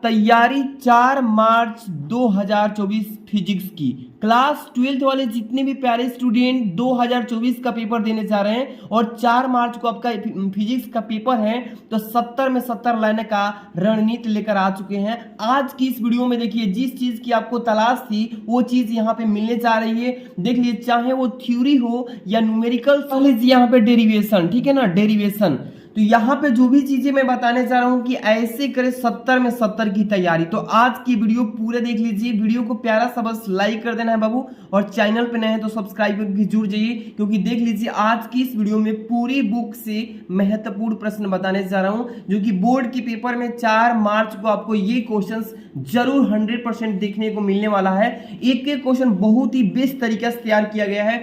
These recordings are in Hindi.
तैयारी 4 मार्च 2024 फिजिक्स की। क्लास 12th वाले जितने भी प्यारे स्टूडेंट 2024 का पेपर देने जा रहे हैं और 4 मार्च को आपका फिजिक्स का पेपर है, तो 70 में 70 लाने का रणनीति लेकर आ चुके हैं। आज की इस वीडियो में देखिए, जिस चीज की आपको तलाश थी वो चीज यहाँ पे मिलने जा रही है। देख लीजिए, चाहे वो थ्योरी हो या न्यूमेरिकल, यहाँ पे डेरिवेशन, ठीक है ना, डेरिवेशन। तो यहाँ पे जो भी चीजें मैं बताने जा रहा हूँ कि ऐसे करें 70 में 70 की तैयारी। तो आज की वीडियो पूरे देख लीजिए। वीडियो को प्यारा सा बस लाइक कर देना है बाबू, और चैनल पे नए हैं तो सब्सक्राइब भी जुड़ जाइए, क्योंकि देख लीजिए आज की इस वीडियो में पूरी बुक से महत्वपूर्ण प्रश्न बताने जा रहा हूँ, जो कि बोर्ड के पेपर में 4 मार्च को आपको ये क्वेश्चन जरूर 100% देखने को मिलने वाला है। एक एक क्वेश्चन बहुत ही बेस्ट तरीके से तैयार किया गया है।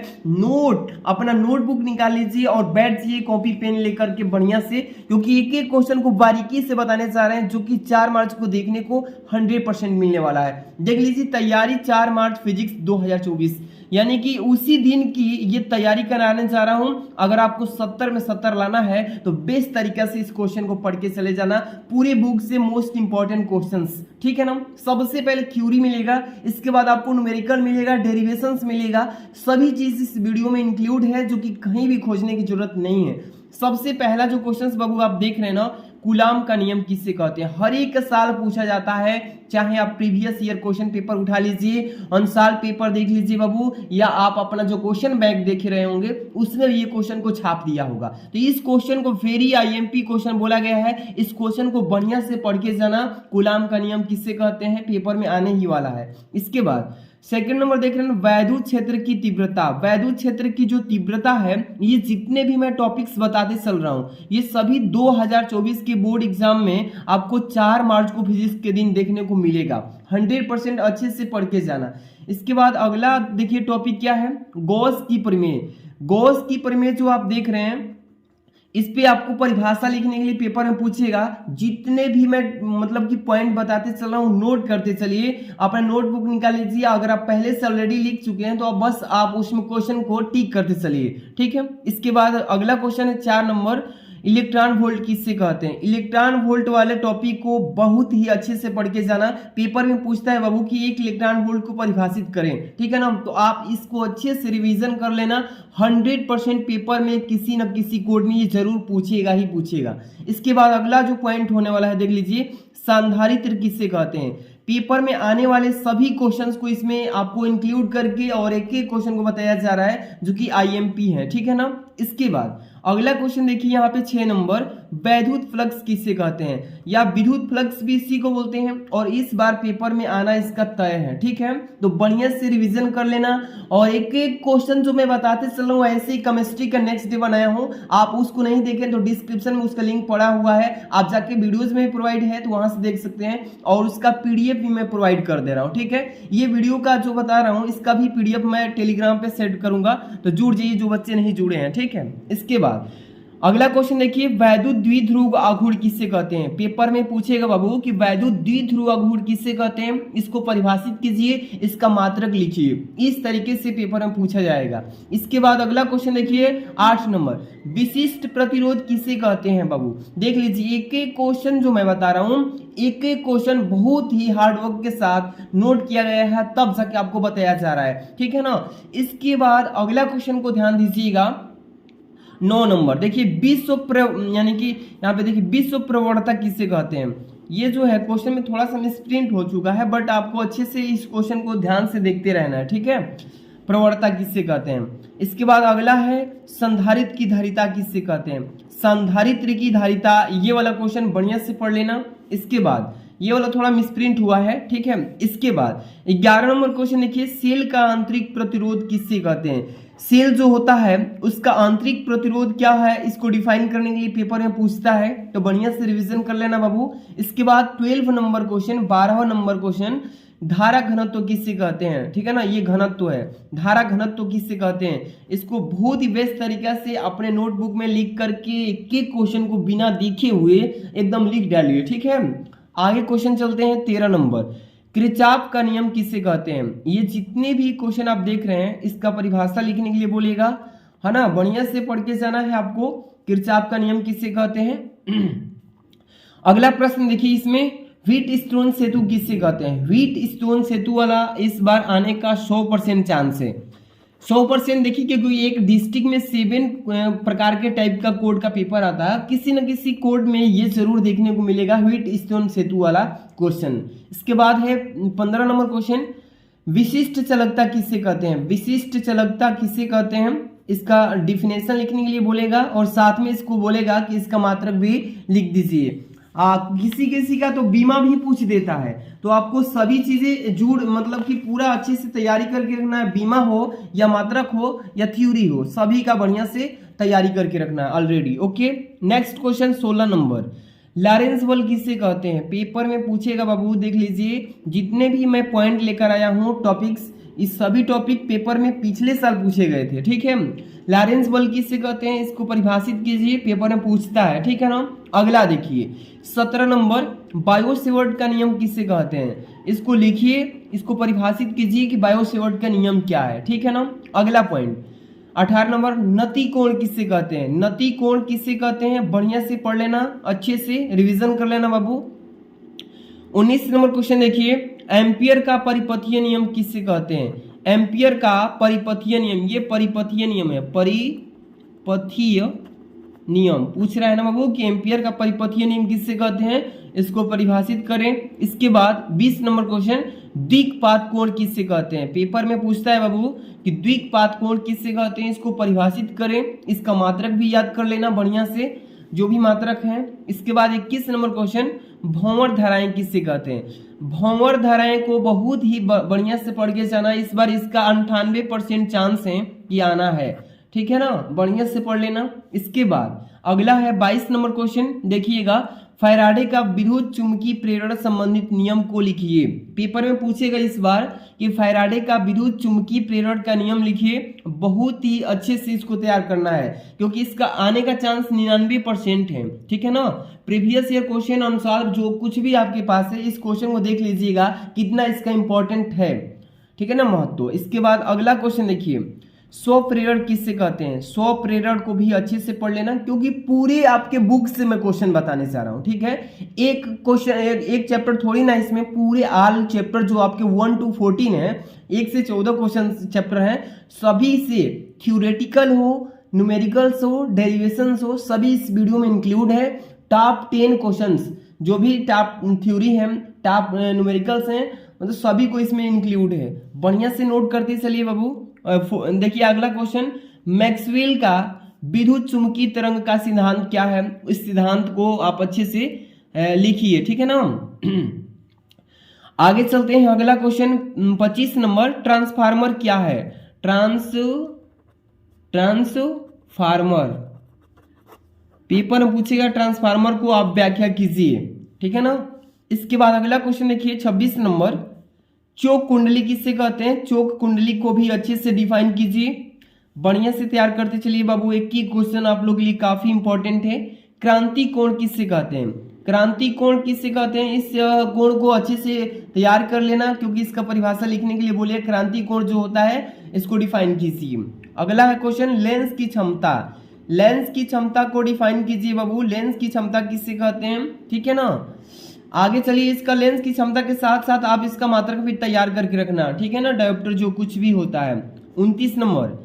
अपना नोटबुक निकाल लीजिए और बैठ जाइए कॉपी पेन लेकर के बढ़िया से, क्योंकि एक एक क्वेश्चन को बारीकी से बताने जा रहे हैं, जो कि 4 मार्च को देखने को 100% मिलने वाला है। देख लीजिए, तैयारी 4 मार्च फिजिक्स 2024, यानी कि उसी दिन की ये तैयारी कराने जा रहा हूं। अगर आपको 70 में 70 लाना है तो बेस्ट तरीका से इस क्वेश्चन को पढ़ के चले जाना। पूरे बुक से मोस्ट इंपॉर्टेंट क्वेश्चंस, ठीक है ना। सबसे पहले थ्योरी मिलेगा, इसके बाद आपको न्यूमेरिकल मिलेगा, डेरिवेशंस मिलेगा। सभी चीज इस वीडियो में इंक्लूड है, जो कि कहीं भी खोजने की जरूरत नहीं है। सबसे पहला जो क्वेश्चन बाबू आप देख रहे हैं ना, कूलाम का नियम किससे कहते हैं, हर एक साल पूछा जाता है। चाहे आप प्रीवियस ईयर क्वेश्चन पेपर उठा लीजिए, अनसाल पेपर देख लीजिए बाबू, या आप अपना जो क्वेश्चन बैंक देख रहे होंगे उसमें ये क्वेश्चन को छाप दिया होगा। तो इस क्वेश्चन को वेरी आईएमपी क्वेश्चन बोला गया है। इस क्वेश्चन को बढ़िया से पढ़ के जाना, कूलाम का नियम किससे कहते हैं, पेपर में आने ही वाला है। इसके बाद सेकंड नंबर देख रहे हैं, वैद्युत क्षेत्र की तीव्रता। वैद्युत क्षेत्र की जो तीव्रता है, ये जितने भी मैं टॉपिक्स बताते चल रहा हूं, ये सभी 2024 के बोर्ड एग्जाम में आपको 4 मार्च को फिजिक्स के दिन देखने को मिलेगा। 100% अच्छे से पढ़ के जाना। इसके बाद अगला देखिए टॉपिक क्या है, गॉस की प्रमेय। गॉस की प्रमेय जो आप देख रहे हैं, इस पे आपको परिभाषा लिखने के लिए पेपर में पूछेगा। जितने भी मैं मतलब कि पॉइंट बताते चल रहा हूँ, नोट करते चलिए। अपना नोटबुक निकाल लीजिए। अगर आप पहले से ऑलरेडी लिख चुके हैं तो अब बस आप उसमें क्वेश्चन को टिक करते चलिए, ठीक है। इसके बाद अगला क्वेश्चन है 4 नंबर, इलेक्ट्रॉन वोल्ट किससे कहते हैं। इलेक्ट्रॉन वोल्ट वाले टॉपिक को बहुत ही अच्छे से पढ़ के जाना। पेपर में पूछता है बाबू कि एक इलेक्ट्रॉन वोल्ट को परिभाषित करें, ठीक है ना। तो आप इसको अच्छे से रिवीजन कर लेना। 100% पेपर में किसी न किसी कोड में ये जरूर पूछेगा ही पूछेगा। इसके बाद अगला जो पॉइंट होने वाला है, देख लीजिए, संधारित्र किससे कहते हैं। पेपर में आने वाले सभी क्वेश्चंस को इसमें आपको इंक्लूड करके और एक एक क्वेश्चन को बताया जा रहा है, जो कि आईएमपी है, ठीक है ना। इसके बाद अगला क्वेश्चन देखिए यहाँ पे 6 नंबर, वैद्युत फ्लक्स किससे कहते हैं, या विद्युत फ्लक्स भी इसी को बोलते हैं, और इस बार पेपर में आना इसका तय है, ठीक है। तो बढ़िया से रिवीजन कर लेना। और एक एक क्वेश्चन जो मैं बताते चल रहा हूँ, ऐसे ही केमिस्ट्री का नेक्स्ट डे बनाया हूँ। आप उसको नहीं देखें तो डिस्क्रिप्शन में उसका लिंक पड़ा हुआ है, आप जाके वीडियोज में भी प्रोवाइड है तो वहां से देख सकते हैं, और उसका पीडीएफ भी मैं प्रोवाइड कर दे रहा हूँ, ठीक है। ये वीडियो का जो बता रहा हूँ, इसका भी पीडीएफ मैं टेलीग्राम पे सेंड करूंगा, तो जुड़ जाइए जो बच्चे नहीं जुड़े हैं, ठीक है। इसके बाद अगला क्वेश्चन देखिए, वैद्युत द्विध्रुव आघूर्ण किससे कहते हैं। पेपर में पूछेगा बाबू कि वैद्युत द्विध्रुव आघूर्ण किससे कहते हैं, इसको परिभाषित कीजिए, इसका मात्रक लिखिए। इस तरीके से पेपर में पूछा जाएगा। इसके बाद अगला क्वेश्चन देखिए 8 नंबर, विशिष्ट प्रतिरोध किसे कहते हैं बाबू। देख लीजिए, एक एक क्वेश्चन जो मैं बता रहा हूँ, एक एक क्वेश्चन बहुत ही हार्डवर्क के साथ नोट किया गया है, तब जाके आपको बताया जा रहा है, ठीक है ना। इसके बाद अगला क्वेश्चन को ध्यान दीजिएगा, 9 नंबर देखिए, यानी कि यहाँ पे देखिए विश्व प्रवणता किससे कहते हैं। ये जो है क्वेश्चन में थोड़ा सा मिसप्रिंट हो चुका है, बट आपको अच्छे से इस क्वेश्चन को ध्यान से देखते रहना है, ठीक है। प्रवणता किससे कहते हैं। इसके बाद अगला है, संधारित्र की धारिता किससे कहते हैं। संधारित्र की धारिता, ये वाला क्वेश्चन बढ़िया से पढ़ लेना। इसके बाद ये वाला थोड़ा मिसप्रिंट हुआ है, ठीक है। इसके बाद 11 नंबर क्वेश्चन देखिए, सेल का आंतरिक प्रतिरोध किससे कहते हैं। सेल जो होता है उसका आंतरिक प्रतिरोध क्या है, इसको डिफाइन करने के लिए पेपर में पूछता है, तो बढ़िया से रिवीजन कर लेना बाबू। इसके बाद 12 नंबर क्वेश्चन, 12वां नंबर क्वेश्चन, धारा घनत्व किससे कहते हैं, ठीक है ना। ये घनत्व है, धारा घनत्व किससे कहते हैं। इसको बहुत ही बेस्ट तरीका से अपने नोटबुक में लिख करके एक एक क्वेश्चन को बिना देखे हुए एकदम लिख डालिए, ठीक है। आगे क्वेश्चन चलते हैं 13 नंबर, किरचॉफ का नियम किससे कहते हैं। ये जितने भी क्वेश्चन आप देख रहे हैं, इसका परिभाषा लिखने के लिए बोलेगा, है ना। बढ़िया से पढ़ के जाना है आपको। किरचॉफ का नियम किससे कहते हैं। अगला प्रश्न देखिए, इसमें व्हीट स्टोन सेतु किससे कहते हैं? व्हीट स्टोन सेतु वाला इस बार आने का 100% चांस है। 100% देखिए, क्योंकि एक डिस्ट्रिक्ट में 7 प्रकार के टाइप का कोड का पेपर आता है, किसी न किसी कोड में ये जरूर देखने को मिलेगा व्हीट स्टोन सेतु वाला क्वेश्चन। इसके बाद है 15 नंबर क्वेश्चन, विशिष्ट चालकता किससे कहते हैं? विशिष्ट चालकता किससे कहते हैं? इसका डिफिनेशन लिखने के लिए बोलेगा और साथ में इसको बोलेगा कि इसका मात्रक भी लिख दीजिए। किसी किसी का तो बीमा भी पूछ देता है, तो आपको सभी चीजें मतलब कि पूरा अच्छे से तैयारी करके रखना है। बीमा हो या मात्रक हो या थ्योरी हो, सभी का बढ़िया से तैयारी करके रखना है already. Okay, next question 16 number, Lawrence बल किससे कहते हैं? पेपर में पूछेगा बाबू, देख लीजिए जितने भी मैं पॉइंट लेकर आया हूँ टॉपिक्स, इस सभी टॉपिक पेपर में पिछले साल पूछे गए थे, ठीक है। लॉरेंस बल किससे कहते हैं? इसको परिभाषित कीजिए, पेपर में पूछता है, ठीक है ना। अगला देखिए 17 नंबर, बायो-सेवर्ट का नियम किससे कहते हैं? इसको लिखिए, इसको परिभाषित कीजिए कि बायो-सेवर्ट का नियम क्या है, ठीक है ना। अगला पॉइंट 18 नंबर, नति कोण किससे कहते हैं? नति कोण किससे कहते हैं? बढ़िया से पढ़ लेना, अच्छे से रिवीजन कर लेना बाबू। 19 नंबर क्वेश्चन देखिए, एम्पियर का परिपथीय नियम किससे कहते हैं? एम्पियर का परिपथीय नियम, ये परिपथीय नियम है, परिपथीय नियम पूछ रहा है ना बाबू कि एम्पियर का परिपथीय नियम किससे कहते हैं, इसको परिभाषित करें। इसके बाद 20 नंबर क्वेश्चन, द्विघात कोण किससे कहते हैं? पेपर में पूछता है बाबू कि द्विघात कोण किससे कहते हैं, इसको परिभाषित करें, इसका मात्रक भी याद कर लेना बढ़िया से, जो भी मात्रक है। इसके बाद 21 नंबर क्वेश्चन, भंवर धाराएं किससे कहते हैं? भंवर धाराएं को बहुत ही बढ़िया से पढ़ के जाना, इस बार इसका 98% चांस है कि आना है, ठीक है ना, बढ़िया से पढ़ लेना। इसके बाद अगला है 22 नंबर क्वेश्चन, देखिएगा, फैराडे का विद्युत चुंबकीय प्रेरण संबंधित नियम को लिखिए। पेपर में पूछेगा इस बार कि फैराडे का विद्युत चुंबकीय प्रेरण का नियम लिखिए, बहुत ही अच्छे से इसको तैयार करना है क्योंकि इसका आने का चांस 99% है, ठीक है ना। प्रीवियस ईयर क्वेश्चन अनुसार जो कुछ भी आपके पास है, इस क्वेश्चन को देख लीजिएगा कितना इसका इंपॉर्टेंट है, ठीक है ना, महत्व। इसके बाद अगला क्वेश्चन देखिए, स्वप्रेरण किससे कहते हैं? स्वप्रेरण को भी अच्छे से पढ़ लेना क्योंकि पूरे आपके बुक से मैं क्वेश्चन बताने जा रहा हूं, ठीक है। एक क्वेश्चन एक चैप्टर थोड़ी ना, इसमें पूरे आल चैप्टर जो आपके 1 to 14 है, 1 से 14 क्वेश्चन चैप्टर हैं, सभी से थ्योरेटिकल हो, न्यूमेरिकल्स हो, डेरिवेशंस हो, सभी इस वीडियो में इंक्लूड है। टॉप 10 क्वेश्चंस जो भी टॉप थ्योरी है, टॉप न्यूमेरिकल्स हैं, मतलब सभी को इसमें इंक्लूड है। बढ़िया से नोट करते चलिए बाबू। देखिए अगला क्वेश्चन, मैक्सवेल का विद्युत चुंबकीय तरंग का सिद्धांत क्या है? इस सिद्धांत को आप अच्छे से लिखिए, ठीक है ना। आगे चलते हैं, अगला क्वेश्चन 25 नंबर, ट्रांसफार्मर क्या है? ट्रांसफार्मर पेपर में पूछेगा, ट्रांसफार्मर को आप व्याख्या कीजिए, ठीक है ना। इसके बाद अगला क्वेश्चन देखिए 26 नंबर, चोक कुंडली किससे कहते हैं? चोक कुंडली को भी अच्छे से डिफाइन कीजिए, बढ़िया से तैयार करते चलिए बाबू। एक ही क्वेश्चन आप लोग के लिए काफी इंपॉर्टेंट है, क्रांति कोण किससे कहते हैं? क्रांति कोण किससे कहते हैं? इस कोण को अच्छे से तैयार कर लेना क्योंकि इसका परिभाषा लिखने के लिए बोलिए, क्रांति कोण जो होता है इसको डिफाइन कीजिए। अगला है क्वेश्चन, लेंस की क्षमता, लेंस की क्षमता को डिफाइन कीजिए बाबू। लेंस की क्षमता किससे कहते हैं, ठीक है ना। आगे चलिए, इसका लेंस की क्षमता के साथ साथ आप इसका मात्रक भी तैयार करके रखना, ठीक है ना, डायोप्टर जो कुछ भी होता है। 29 नंबर,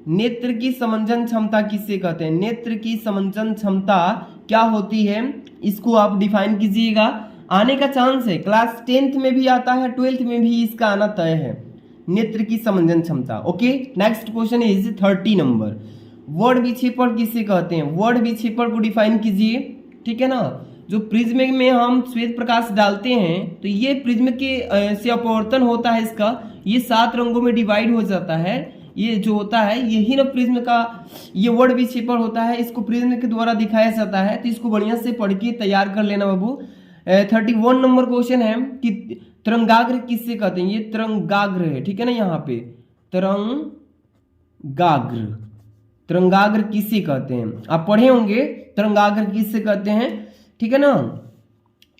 नेत्र की समंजन क्षमता किससे कहते हैं? नेत्र की समंजन क्षमता क्या होती है, इसको आप डिफाइन कीजिएगा। आने का चांस है, क्लास 10th में भी आता है, 12th में भी इसका आना तय है, नेत्र की समंजन क्षमता। Okay, next question is 30 number, word विक्षेपण किससे कहते हैं? वर्ड विक्षेपण को डिफाइन कीजिए, ठीक है ना। जो प्रिज्म में हम श्वेत प्रकाश डालते हैं तो ये प्रिज्म के से अपवर्तन होता है, इसका ये 7 रंगों में डिवाइड हो जाता है, ये जो होता है यही ना प्रिज्म का ये वर्ड विक्षेपण होता है, इसको प्रिज्म के द्वारा दिखाया जाता है। तो इसको बढ़िया से पढ़ के तैयार कर लेना बाबू। 31 नंबर क्वेश्चन है कि तरंगाग्र किससे कहते हैं? ये तरंगाग्र है, ठीक है ना, यहाँ पे तरंगाग्र, तरंगाग्र किससे कहते हैं? आप पढ़े होंगे तरंगाग्र किससे कहते हैं, ठीक है ना।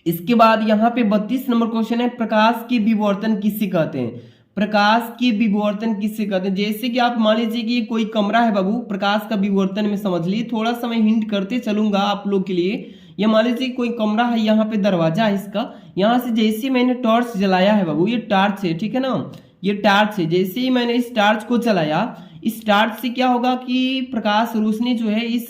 इसके बाद यहाँ पे 32 नंबर क्वेश्चन है, प्रकाश के विवर्तन किससे कहते हैं? प्रकाश के विवर्तन किससे कहते हैं? जैसे कि आप मान लीजिए कि कोई कमरा है बाबू, प्रकाश का विवर्तन में समझ लीजिए, थोड़ा सा मैं हिंट करते चलूंगा आप लोग के लिए। ये मान लीजिए कोई कमरा है, यहाँ पे दरवाजा है इसका, यहाँ से जैसे मैंने टॉर्च जलाया है बाबू, ये टार्च है, ठीक है ना, ये टार्च है, जैसे ही मैंने इस टार्च को चलाया, इस टार्च से क्या होगा कि प्रकाश रोशनी जो है इस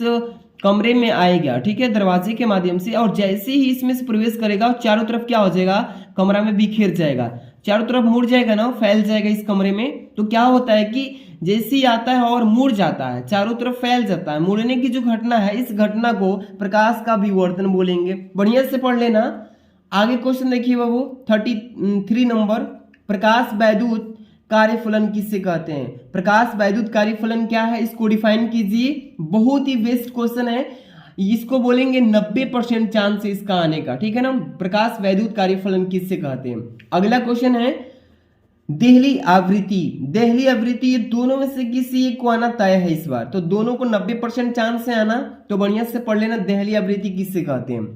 कमरे में आएगा, ठीक है, दरवाजे के माध्यम से, और जैसे ही इसमें से प्रवेश करेगा चारों तरफ क्या हो जाएगा, कमरा में बिखेर जाएगा, चारों तरफ मुड़ जाएगा ना, फैल जाएगा इस कमरे में। तो क्या होता है कि जैसे ही आता है और मुड़ जाता है, चारों तरफ फैल जाता है, मुड़ने की जो घटना है, इस घटना को प्रकाश का विवर्तन बोलेंगे। बढ़िया से पढ़ लेना। आगे क्वेश्चन देखिए बाबू 33 नंबर, प्रकाश वैद्युत कार्यफलन किससे कहते हैं? प्रकाश वैद्युत कार्यफलन क्या है, इसको डिफाइन कीजिए। बहुत ही बेस्ट क्वेश्चन है, इसको बोलेंगे 90% चांस है इसका आने का, ठीक है ना। प्रकाश वैद्युत कार्यफलन किससे कहते हैं? अगला क्वेश्चन है देहली आवृत्ति। देहली आवृत्ति, ये दोनों में से किसी एक को आना तय है इस बार, तो दोनों को 90% चांस है आना, तो बढ़िया से पढ़ लेना देहली आवृत्ति किससे कहते हैं।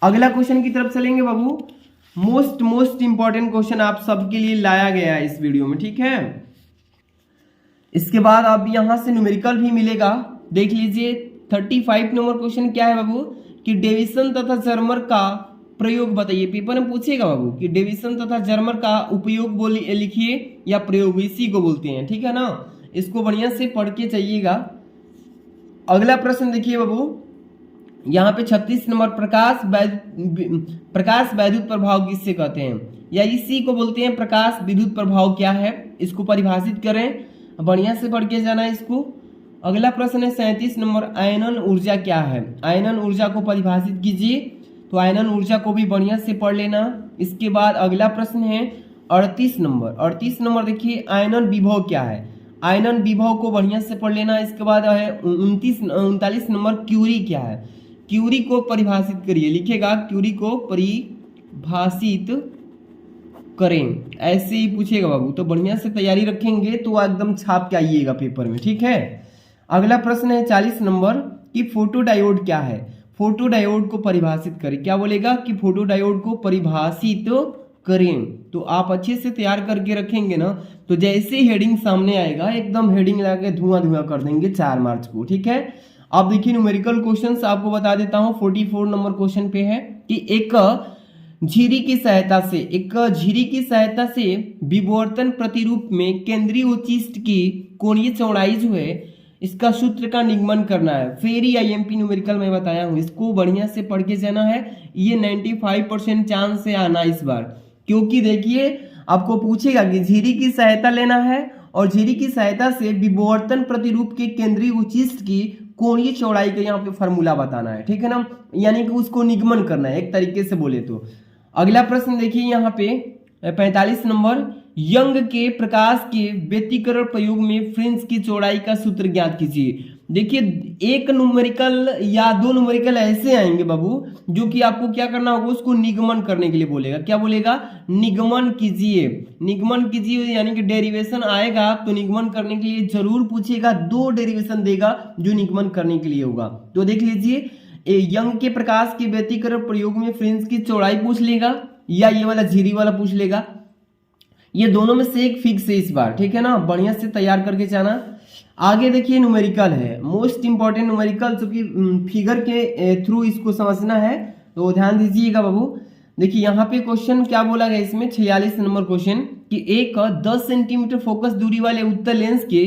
अगला क्वेश्चन की तरफ चलेंगे बाबू। मोस्ट इंपॉर्टेंट क्वेश्चन आप सबके लिए लाया गया है इस वीडियो में, ठीक है। इसके बाद अब यहां से न्यूमेरिकल भी मिलेगा, देख लीजिए। 35 नंबर क्वेश्चन क्या है बाबू कि डेविसन तथा जर्मर का प्रयोग बताइए। पेपर में पूछेगा बाबू कि डेविसन तथा जर्मर का उपयोग बोलिए, लिखिए या प्रयोग, इसी को बोलते हैं, ठीक है ना। इसको बढ़िया से पढ़ के चाहिएगा। अगला प्रश्न देखिए बाबू, यहाँ पे 36 नंबर, प्रकाश वैद्युत प्रभाव किससे कहते हैं, या इसी को बोलते हैं प्रकाश विद्युत प्रभाव क्या है, इसको परिभाषित करें, बढ़िया से पढ़ के जाना इसको। अगला प्रश्न है 37 नंबर, आयनन ऊर्जा क्या है? आयनन ऊर्जा को परिभाषित कीजिए, तो आयनन ऊर्जा को भी बढ़िया से पढ़ लेना। इसके बाद अगला प्रश्न है 38 नंबर। 38 नंबर देखिए, आयनन विभव क्या है? आयनन विभव को बढ़िया से पढ़ लेना। इसके बाद है 39 नंबर, क्यूरी क्या है? क्यूरी को परिभाषित करिए, लिखेगा क्यूरी को परिभाषित करें, ऐसे ही पूछेगा बाबू, तो बढ़िया से तैयारी रखेंगे तो एकदम छाप के आइएगा पेपर में, ठीक है। अगला प्रश्न है 40 नंबर कि फोटो डायोड क्या है? फोटो डायोड को परिभाषित करें, क्या बोलेगा कि फोटो डायोड को परिभाषित करें। तो आप अच्छे से तैयार करके रखेंगे ना, तो जैसे ही हेडिंग सामने आएगा एकदम हेडिंग लगा के धुआं धुआं कर देंगे 4 मार्च को, ठीक है। अब देखिए न्यूमेरिकल क्वेश्चंस आपको बता देता हूं। 44 नंबर क्वेश्चन पे है कि एक झिरी की सहायता से विवर्तन प्रतिरूप में केंद्रीय उच्चिष्ट की कोणीय चौड़ाई जो है, इसका सूत्र का निगमन करना है। फेरी आईएमपी न्यूमेरिकल में बताया हूं, इसको बढ़िया से पढ़ के जाना है। ये 95% चांस से आना इस बार, क्योंकि देखिए आपको पूछेगा कि झिरी की सहायता लेना है और झिरी की सहायता से विवर्तन प्रतिरूप के केंद्रीय उच्चिष्ट की कोणीय चौड़ाई का यहाँ पे फॉर्मूला बताना है, ठीक है ना, यानी कि उसको निगमन करना है एक तरीके से बोले तो। अगला प्रश्न देखिए यहाँ पे 45 नंबर, यंग के प्रकाश के व्यतिकरण प्रयोग में फ्रिंज की चौड़ाई का सूत्र ज्ञात कीजिए। देखिए एक न्यूमेरिकल या 2 न्यूमेरिकल ऐसे आएंगे बाबू जो कि आपको क्या करना होगा, उसको निगमन करने के लिए बोलेगा। क्या बोलेगा? निगमन कीजिए। निगमन कीजिए यानी कि डेरिवेशन आएगा तो निगमन करने के लिए जरूर पूछेगा, 2 डेरिवेशन देगा जो निगमन करने के लिए होगा। तो देख लीजिए, यंग के प्रकाश के व्यतिकरण प्रयोग में फ्रिंज की चौड़ाई पूछ लेगा या ये वाला झिरी वाला पूछ लेगा। ये दोनों में से एक फिक्स है इस बार, ठीक है ना, बढ़िया से तैयार करके जाना। आगे देखिए न्यूमेरिकल है, मोस्ट इंपॉर्टेंट न्यूमेरिकल, जो कि फिगर के थ्रू इसको समझना है, तो ध्यान दीजिएगा बाबू। देखिए यहाँ पे क्वेश्चन क्या बोला गया इसमें, 46 नंबर क्वेश्चन कि एक 10 सेंटीमीटर फोकस दूरी वाले उत्तल लेंस के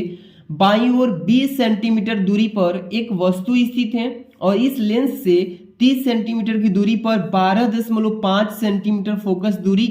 बाईं ओर 20 सेंटीमीटर दूरी पर एक वस्तु स्थित है और इस लेंस से 30 सेंटीमीटर की दूरी पर 12.5 सेंटीमीटर फोकस दूरी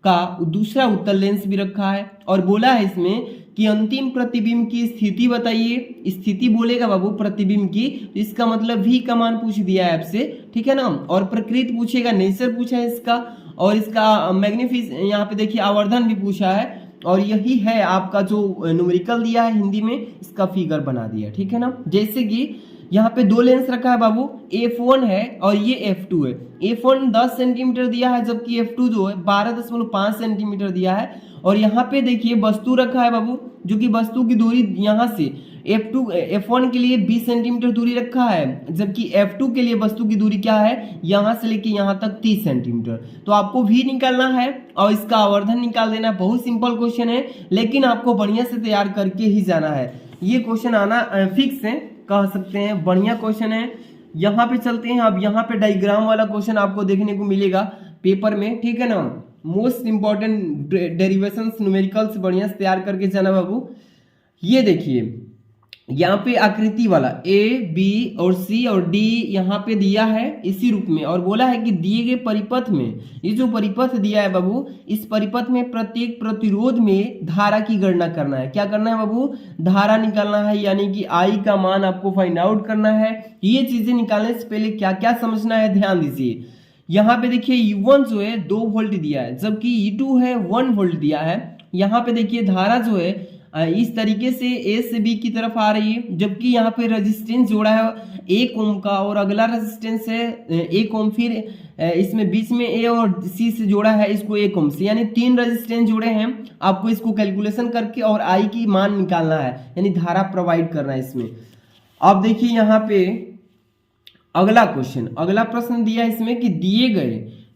का दूसरा उत्तल लेंस भी रखा है, और बोला है इसमें कि अंतिम प्रतिबिंब की स्थिति बताइए। स्थिति बोलेगा बाबू प्रतिबिंब की, तो इसका मतलब v का मान पूछ दिया है आपसे, ठीक है ना, और प्रकृति पूछेगा, नेचर पूछा है इसका, और इसका मैग्निफिस यहाँ पे देखिए आवर्धन भी पूछा है, और यही है आपका जो न्यूमेरिकल दिया है हिंदी में, इसका फिगर बना दिया, ठीक है ना। जैसे कि यहाँ पे 2 लेंस रखा है बाबू, f1 है और ये f2 है। f1 10 सेंटीमीटर दिया है, जबकि f2 जो है 12.5 सेंटीमीटर दिया है, और यहाँ पे देखिए वस्तु रखा है बाबू, जो कि वस्तु की दूरी यहाँ से f1 के लिए 20 सेंटीमीटर दूरी रखा है, जबकि f2 के लिए वस्तु की दूरी क्या है, यहाँ से लेके यहाँ तक 30 सेंटीमीटर। तो आपको भी निकालना है और इसका आवर्धन निकाल देना। बहुत सिंपल क्वेश्चन है, लेकिन आपको बढ़िया से तैयार करके ही जाना है। ये क्वेश्चन आना फिक्स है, कह सकते हैं, बढ़िया क्वेश्चन है, यहाँ पे चलते हैं। अब यहाँ पे डायग्राम वाला क्वेश्चन आपको देखने को मिलेगा पेपर में, ठीक है ना। मोस्ट इंपॉर्टेंट डेरिवेशंस न्यूमेरिकल्स बढ़िया से तैयार करके जाना बाबू। ये देखिए यहाँ पे आकृति वाला ए बी और सी और डी यहाँ पे दिया है इसी रूप में, और बोला है कि दिए गए परिपथ में, ये जो परिपथ दिया है बाबू, इस परिपथ में प्रत्येक प्रतिरोध में धारा की गणना करना है। क्या करना है बाबू? धारा निकालना है, यानी कि आई का मान आपको फाइंड आउट करना है। ये चीजें निकालने से पहले क्या क्या समझना है ध्यान दीजिए। यहाँ पे देखिए U1 जो है 2 वोल्ट दिया है, जबकि E2 है 1 वोल्ट दिया है। यहाँ पे देखिए धारा जो है इस तरीके से ए से बी की तरफ आ रही है, जबकि यहाँ पे रेजिस्टेंस जोड़ा है 1 ओम का, और अगला रेजिस्टेंस है 1 ओम, फिर इसमें बीच में ए और सी से जोड़ा है इसको 1 ओम से, यानी 3 रेजिस्टेंस जोड़े हैं। आपको इसको कैलकुलेशन करके और आई की मान निकालना है, यानी धारा प्रोवाइड करना है इसमें। अब देखिए यहाँ पे अगला क्वेश्चन, अगला प्रश्न दिया है इसमें कि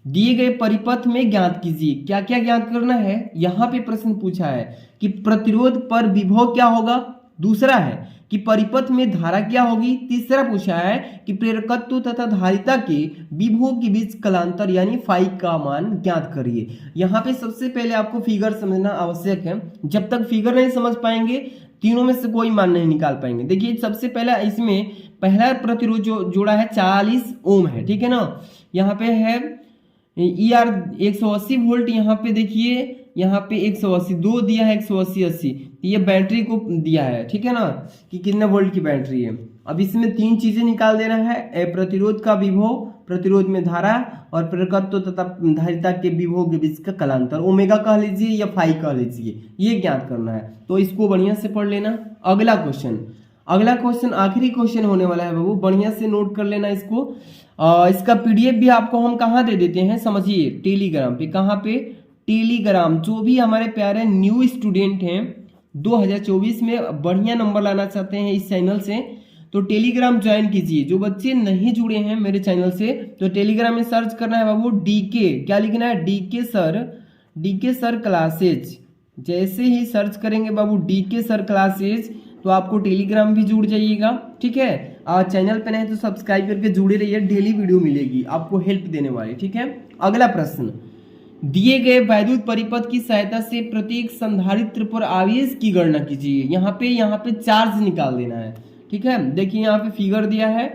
दिए गए परिपथ में ज्ञात कीजिए। क्या क्या ज्ञात करना है? यहाँ पे प्रश्न पूछा है कि प्रतिरोध पर विभव क्या होगा, दूसरा है कि परिपथ में धारा क्या होगी, तीसरा पूछा है कि प्रेरकत्व तथा धारिता के विभव के बीच कलांतर यानी फाई का मान ज्ञात करिए। यहाँ पे सबसे पहले आपको फिगर समझना आवश्यक है। जब तक फिगर नहीं समझ पाएंगे तीनों में से कोई मान नहीं निकाल पाएंगे। देखिए सबसे पहला इसमें पहला प्रतिरोध जो जोड़ा है 40 ओम है, ठीक है ना। यहाँ पे है ER 180 वोल्ट, यहाँ पे देखिए यहाँ पे 180 दो दिया है 180 ये बैटरी को दिया है, ठीक है ना, कि कितने वोल्ट की बैटरी है। अब इसमें 3 चीजें निकाल देना है, प्रतिरोध का विभव, प्रतिरोध में धारा, और प्रेरकत्व तथा धारिता के विभव के बीच का कलांतर, ओमेगा कह लीजिए या फाई कह लीजिए, ये ज्ञात करना है। तो इसको बढ़िया से पढ़ लेना। अगला क्वेश्चन आखिरी क्वेश्चन होने वाला है बाबू, बढ़िया से नोट कर लेना इसको। इसका PDF भी आपको हम कहाँ दे देते हैं समझिए, टेलीग्राम पे। कहाँ पे? टेलीग्राम। जो भी हमारे प्यारे न्यू स्टूडेंट हैं 2024 में बढ़िया नंबर लाना चाहते हैं इस चैनल से, तो टेलीग्राम ज्वाइन कीजिए। जो बच्चे नहीं जुड़े हैं मेरे चैनल से, तो टेलीग्राम में सर्च करना है बाबू DK, क्या लिखना है? DK sir classes. जैसे ही सर्च करेंगे बाबू DK सर क्लासेज, तो आपको टेलीग्राम भी जुड़ जाइएगा, ठीक है। चैनल पे नहीं तो सब्सक्राइब करके जुड़े रहिए, डेली वीडियो मिलेगी आपको हेल्प देने वाली, ठीक है। अगला प्रश्न, दिए गए वैद्युत परिपथ की सहायता से प्रत्येक संधारित्र पर आवेश की गणना कीजिए। यहाँ पे चार्ज निकाल देना है, ठीक है। देखिए यहाँ पे फिगर दिया है,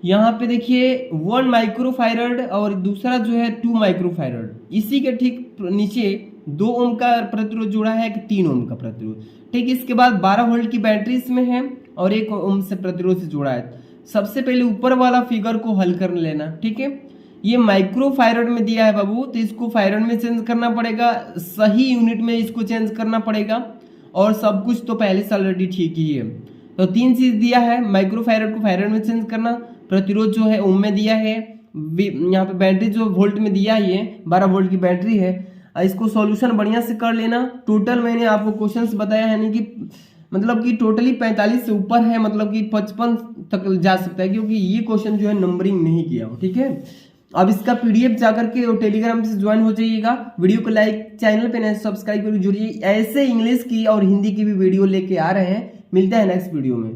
यहाँ पे देखिए 1 माइक्रोफायरड और दूसरा जो है 2 माइक्रोफायरड, इसी के ठीक नीचे 2 ओम का प्रतिरोध जोड़ा है, 3 ओम का प्रतिरोध, ठीक। इसके बाद 12 वोल्ट की बैटरी इसमें है और 1 ओम से प्रतिरोध से जोड़ा है। सबसे पहले ऊपर वाला फिगर को हल कर लेना, ठीक है। ये माइक्रोफायरड में दिया है बाबू, तो इसको फायरड में चेंज करना पड़ेगा, सही यूनिट में इसको चेंज करना पड़ेगा, और सब कुछ तो पहले से ऑलरेडी ठीक ही है। तो 3 चीज दिया है, माइक्रोफायरड को फायरड में चेंज करना, प्रतिरोध जो है ओम में दिया है, यहाँ पे बैटरी जो वोल्ट में दिया ही है, 12 वोल्ट की बैटरी है। इसको सॉल्यूशन बढ़िया से कर लेना। टोटल मैंने आपको क्वेश्चंस बताया, यानी कि मतलब कि टोटली 45 से ऊपर है, मतलब कि 55 तक जा सकता है, क्योंकि ये क्वेश्चन जो है नंबरिंग नहीं किया हो, ठीक है। अब इसका PDF जाकर के और टेलीग्राम से ज्वाइन हो जाइएगा। वीडियो को लाइक, चैनल पे नए सब्सक्राइब करके जुड़िए। ऐसे इंग्लिश की और हिंदी की भी वीडियो लेके आ रहे हैं। मिलता है नेक्स्ट वीडियो में।